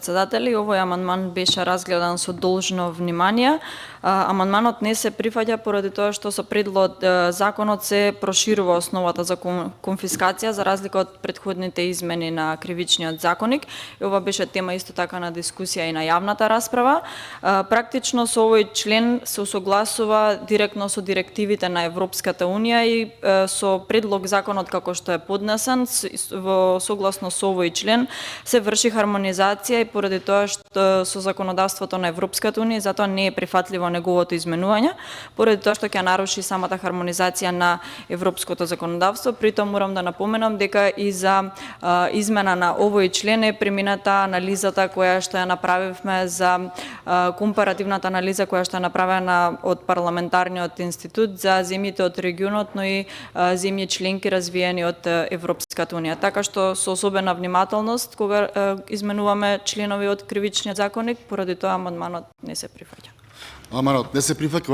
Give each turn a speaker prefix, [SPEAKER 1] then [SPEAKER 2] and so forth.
[SPEAKER 1] председатели, овој амандман беше разгледан со должно внимание. Амандманот не се прифаќа поради тоа што со предлогот законот се проширува основата за конфискација за разлика од претходните измени на кривичниот законник. И ова беше тема исто така на дискусија и на јавната расправа. Практично со овој член се усогласува директно со директивите на Европската унија и со предлог законот како што е поднесен во согласно со овој член се врши хармонизација и поради тоа што со законодавството на Европската унија, затоа не е прифатливо неговото изменување, поради тоа што ќе наруши самата хармонизација на европското законодавство. Притом морам да напоменам дека и за измена на овој член е премината анализата која што ја направивме за компаративната анализа која што е направена од парламентарниот институт за земјите од регионот, но и земји членки развиени од Европската унија. Така што со особена внимателност кога изменуваме членови од кривичниот законник, поради тоа амандманот не се прифаќа.
[SPEAKER 2] Амандманот не се прифаќа.